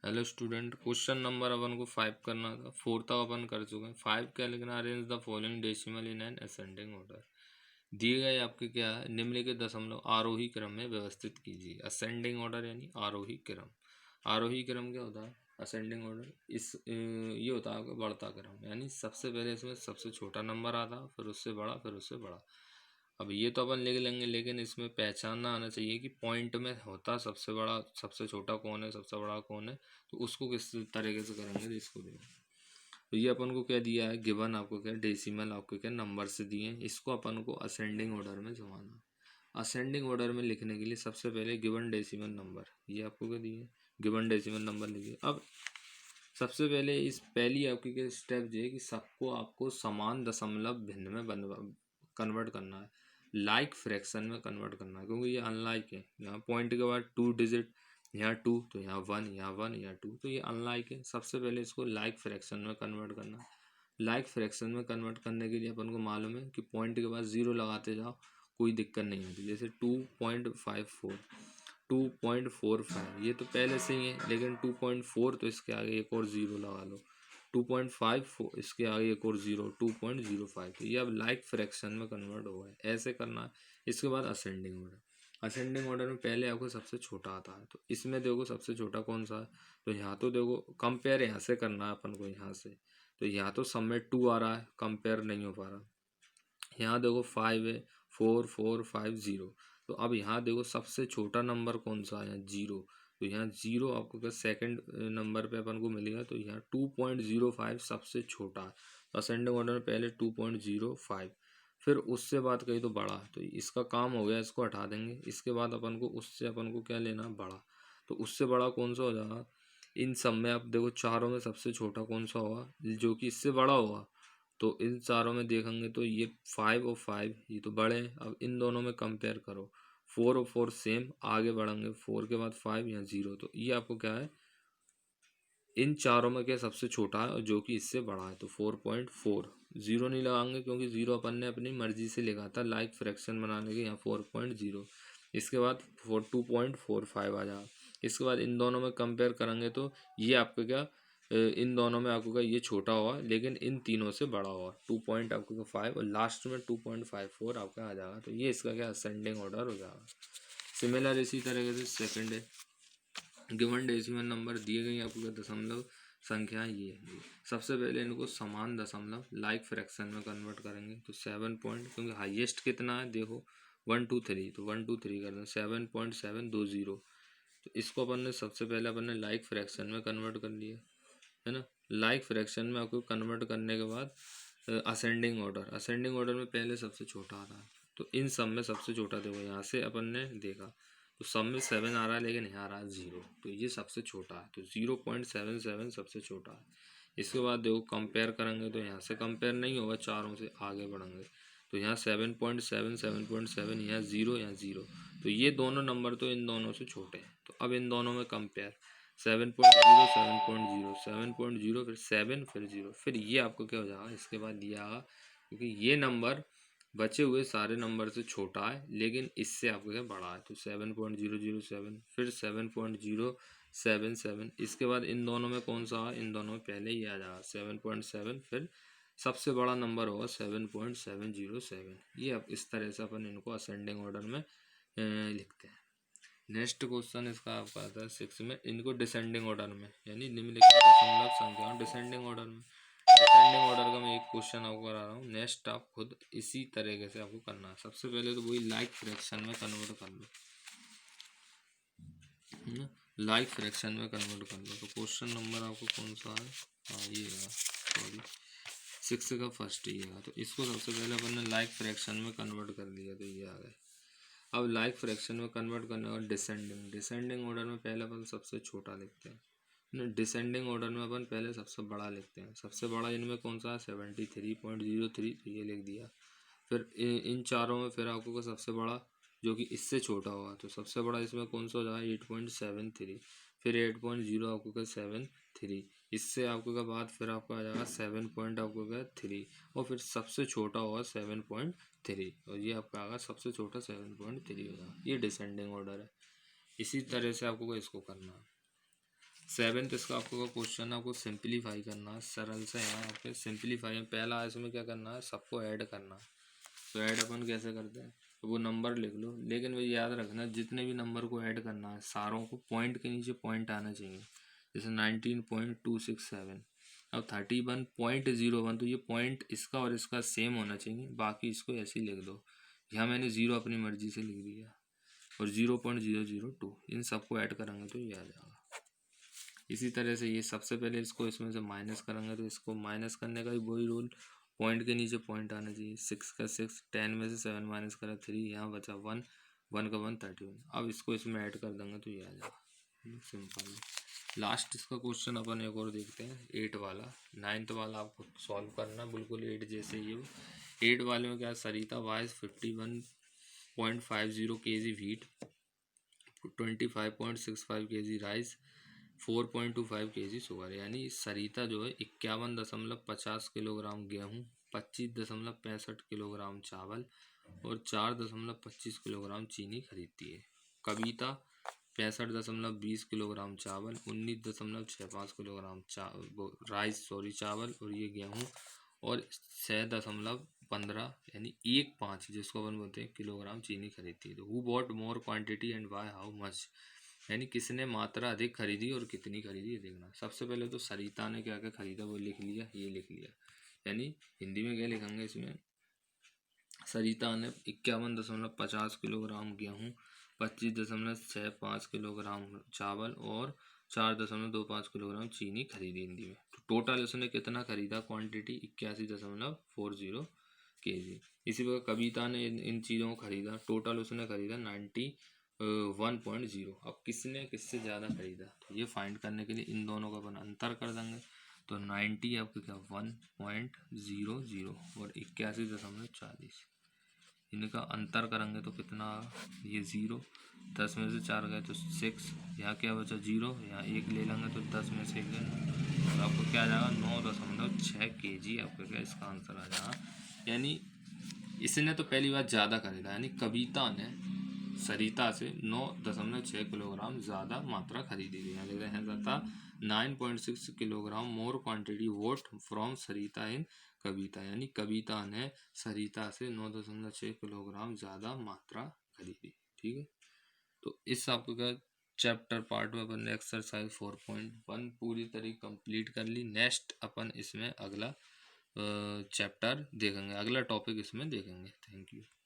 Hello student, question number अपन को 5 करना था। 4 तक अपन कर चुके हैं। 5 क्या लिखना, arrange the following decimal in an ascending order. दिए गए आपके क्या है, निम्नलिखित दशमलव आरोही क्रम में व्यवस्थित कीजिए। असेंडिंग ऑर्डर यानी आरोही क्रम। आरोही क्रम क्या होता है? असेंडिंग ऑर्डर ये होता है आपका बढ़ता क्रम, यानी सबसे पहले इसमें सबसे छोटा नंबर आता, फिर उससे बड़ा, फिर उससे बड़ा। अब ये तो अपन लिख लेंगे, लेकिन इसमें पहचानना आना चाहिए कि पॉइंट में होता सबसे बड़ा सबसे छोटा कौन है, सबसे बड़ा कौन है, तो उसको किस तरीके से करेंगे तो इसको देखें। तो ये अपन को क्या दिया है, गिवन आपको क्या डेसिमल आपको क्या नंबर से दिए हैं, इसको अपन को असेंडिंग ऑर्डर में जमाना। असेंडिंग ऑर्डर में लिखने के लिए सबसे पहले गिवन डेसिमल नंबर, ये आपको क्या दिए, गिवन डेसिमल नंबर लिखिए। अब सबसे पहले इस पहली आपकी क्या स्टेप ये है कि सबको आपको समान दशमलव भिन्न में बनवा कन्वर्ट करना है, लाइक फ्रैक्शन में कन्वर्ट करना है, क्योंकि ये अनलाइक है। यहाँ पॉइंट के बाद 2 डिजिट, यहाँ 2 तो यहाँ 1, यहाँ 1, यहाँ 2, तो ये अनलाइक है। सबसे पहले इसको लाइक फ्रैक्शन में कन्वर्ट करना है। लाइक फ्रैक्शन में कन्वर्ट करने के लिए अपन को मालूम है कि पॉइंट के बाद 0 लगाते जाओ, कोई दिक्कत नहीं आती। जैसे 2.54, 2.45 ये तो पहले से ही है, लेकिन 2.4 तो इसके आगे एक और ज़ीरो लगा लो। 2.5 इसके आगे एक और ज़ीरो, 2.05, तो ये अब लाइक फ्रैक्शन में कन्वर्ट हो गए। ऐसे करना है। इसके बाद असेंडिंग ऑर्डर। असेंडिंग ऑर्डर में पहले आपको सबसे छोटा आता है, तो इसमें देखो सबसे छोटा कौन सा है, तो यहाँ तो देखो कंपेयर यहाँ से करना है अपन को, यहाँ से तो यहाँ तो सब में 2 आ रहा है, कंपेयर नहीं हो पा रहा। यहाँ देखो 5 है, 4 4 5 0, तो अब यहाँ देखो सबसे छोटा नंबर कौन सा है, 0, तो यहाँ 0 आपको क्या सेकंड नंबर पे अपन को मिलेगा, तो यहाँ 2.05 सबसे छोटा है। तो असेंडिंग ऑर्डर में पहले 2.05, फिर उससे बात कही तो बड़ा, तो इसका काम हो गया, इसको हटा देंगे। इसके बाद अपन को उससे अपन को क्या लेना, बड़ा, तो उससे बड़ा कौन सा हो जाएगा। इन सब में आप देखो चारों में सबसे छोटा कौन सा होगा जो कि इससे बड़ा होगा, तो इन चारों में देखेंगे तो ये 5 और 5 ये तो बड़े हैं। अब इन दोनों में कंपेयर करो, 4 और 4 सेम, आगे बढ़ेंगे 4 के बाद 5, यहाँ 0, तो ये आपको क्या है, इन चारों में क्या सबसे छोटा है और जो कि इससे बड़ा है, तो 4.4। 0 नहीं लगाएंगे क्योंकि 0 अपन ने अपनी मर्जी से लिखा था लाइक फ्रैक्शन बनाने के, यहाँ 4.0। इसके बाद 2.45 आ जाएगा। इसके बाद इन दोनों में कंपेयर करेंगे तो ये आपको क्या, इन दोनों में आपको क्या ये छोटा होगा, लेकिन इन तीनों से बड़ा होगा, 2 आपको 5, और लास्ट में 2.54 आपका आ जाएगा। तो ये इसका क्या असेंडिंग ऑर्डर हो जाएगा। सिमिलर इसी तरीके से सेकंड है, गिवन डेसिमल नंबर दिए गई आपको दशमलव संख्या ये है। सबसे पहले इनको समान दशमलव लाइक फ्रैक्शन में कन्वर्ट करेंगे, तो 7 पॉइंट, क्योंकि हाईएस्ट कितना है देखो 1 2 3, तो 1 2 3 कर दें 7.720, तो इसको अपन ने सबसे पहले अपन ने लाइक फ्रैक्शन में कन्वर्ट कर लिया है ना। लाइक फ्रैक्शन में आपको कन्वर्ट करने के बाद असेंडिंग ऑर्डर, असेंडिंग ऑर्डर में पहले सबसे छोटा आ रहा है, तो इन सब में सबसे छोटा देखो यहाँ से अपन ने देखा, तो सब में 7 आ रहा है, लेकिन यहाँ आ रहा है 0, तो ये सबसे छोटा है, तो 0.77 सबसे छोटा है। इसके बाद देखो कंपेयर करेंगे तो यहाँ से कंपेयर नहीं होगा, चारों से आगे बढ़ेंगे, तो यहाँ 7.7 7.7, यहाँ 0, यहाँ 0, तो ये दोनों नंबर तो इन दोनों से छोटे हैं। तो अब इन दोनों में कंपेयर 7.0 7.0 7.0, फिर 7, फिर 0, फिर ये आपको क्या हो जाएगा, इसके बाद दिया आगा, क्योंकि ये नंबर बचे हुए सारे नंबर से छोटा है, लेकिन इससे आपको क्या बड़ा है, तो 7.007, फिर 7.077, इसके बाद इन दोनों में कौन सा है, इन दोनों में पहले ये आ जाएगा 7.7, फिर सबसे बड़ा नंबर होगा 7.707। ये अब इस तरह से अपन इनको असेंडिंग ऑर्डर में लिखते हैं। नेक्स्ट क्वेश्चन इसका आपका आता है 6 में, इनको डिसेंडिंग ऑर्डर में, यानी निम्नलिखित दशमलव संख्याओं डिसेंडिंग ऑर्डर में। डिसेंडिंग ऑर्डर का मैं एक क्वेश्चन आपको करा रहा हूँ, नेक्स्ट आप खुद इसी तरीके से आपको करना है। सबसे पहले तो वही लाइक फ्रैक्शन में कन्वर्ट कर लो, लाइक फ्रैक्शन में कन्वर्ट कर लो। तो क्वेश्चन नंबर आपको कौन सा है, हाँ ये है, सॉरी 6 का फर्स्ट ही है। तो इसको सबसे पहले अपन ने लाइक फ्रैक्शन में कन्वर्ट कर लिया, तो ये आ गए। अब लाइक फ्रैक्शन में कन्वर्ट करने का डिसेंडिंग, डिसेंडिंग ऑर्डर में पहले अपन सबसे छोटा लिखते हैं, डिसेंडिंग ऑर्डर में अपन पहले सबसे बड़ा लिखते हैं। सबसे बड़ा इनमें कौन सा है, 73.03, तो ये लिख दिया। फिर इन चारों में फिर आपको का सबसे बड़ा जो कि इससे छोटा होगा, तो सबसे बड़ा इसमें कौन सा हो जाएगा 8.73, फिर 8.0 आपको का 7.3, इससे आपको का बाद फिर आपको आ जाएगा 7 पॉइंट आपको का 3, और फिर सबसे छोटा होगा 7.3, और ये आपका आगा सबसे छोटा 7.3 होगा। ये डिसेंडिंग ऑर्डर है। इसी तरह से आपको इसको करना है। सेवेंथ इसका आपको क्वेश्चन आपको सिंप्लीफाई करना है, सरल से यहाँ पे सिंप्लीफाई है। पहला इसमें क्या करना है, सबको ऐड करना है। तो ऐड अपन कैसे करते हैं, तो वो नंबर लिख लो, लेकिन वो याद रखना जितने भी नंबर को ऐड करना है सारों को पॉइंट के नीचे पॉइंट आना चाहिए। जैसे 19.267, अब 31.01, तो ये पॉइंट इसका और इसका सेम होना चाहिए, बाकी इसको ऐसे ही लिख दो। यहाँ मैंने ज़ीरो अपनी मर्जी से लिख दिया, और 0.002 इन सबको ऐड करेंगे तो ये आ जाएगा। इसी तरह से ये सबसे पहले इसको इसमें से माइनस करेंगे, तो इसको माइनस करने का भी वही रूल, पॉइंट के नीचे पॉइंट आना चाहिए। 6 का 6, 10 में से 7 माइनस करा 3, यहाँ बचा 1, 1 का 1, 31। अब इसको इसमें ऐड कर देंगे तो ये आ जाएगा, सिंपल। लास्ट इसका क्वेश्चन अपन एक और देखते हैं, 8 वाला। 9th वाला आपको सॉल्व करना बिल्कुल 8 जैसे ही हो। 8 वाले में क्या, Sarita wise 51.50 kg wheat, 25.65 kg rice, 4.25 kg sugar. यानी सरिता जो है 51.50 किलोग्राम गेहूँ, 25.65 किलोग्राम चावल और 4.25 किलोग्राम चीनी खरीदती है। कविता 65.20 किलोग्राम चावल, 19.65 किलोग्राम राइस चावल और ये गेहूँ, और 6.15 यानी 1.5 जिसको अपन बोलते हैं किलोग्राम चीनी खरीदती है। तो who bought more quantity and why how much, यानी किसने मात्रा अधिक खरीदी और कितनी खरीदी, ये देखना। सबसे पहले तो सरिता ने क्या क्या खरीदा वो लिख लिया, ये लिख लिया। यानी हिंदी में क्या लिखेंगे इसमें, सरिता ने 51.50 किलोग्राम गेहूँ, 25.65 किलोग्राम चावल और 4.25 किलोग्राम चीनी खरीदी हिंदी में। तो टोटल उसने कितना खरीदा, क्वांटिटी 81.40 kg। इसी प्रकार कविता ने इन चीज़ों को खरीदा, टोटल उसने खरीदा 91.0। अब किसने किससे ज़्यादा खरीदा, तो ये फाइंड करने के लिए इन दोनों का अपन अंतर कर देंगे। तो 90 आपको क्या 1.00 और 81.40, इनका अंतर करेंगे तो कितना, ये 0, 10 में से 4 गए तो 6, यहाँ क्या बचा 0, यहाँ 1 ले लेंगे तो 10 में से 1 गए, तो आपको क्या आ जाएगा 9.6 kg आपका क्या इसका आंसर आ जाएगा। यानी इसने तो पहली बार ज़्यादा खरीदा, यानी कविता ने सरिता से 9.6 किलोग्राम ज़्यादा मात्रा खरीदी थी। यहाँ लिख रहे हैं तथा 9.6 kilogram more quantity wheat from Sarita in Kavita, यानी कविता ने सरिता से 9.6 किलोग्राम ज़्यादा मात्रा खरीदी। ठीक है, तो इस आपको क्या चैप्टर पार्ट में अपन ने एक्सरसाइज 4.1 पूरी तरीके कंप्लीट कर ली। नेक्स्ट अपन इसमें अगला चैप्टर देखेंगे, अगला टॉपिक इसमें देखेंगे। Thank you.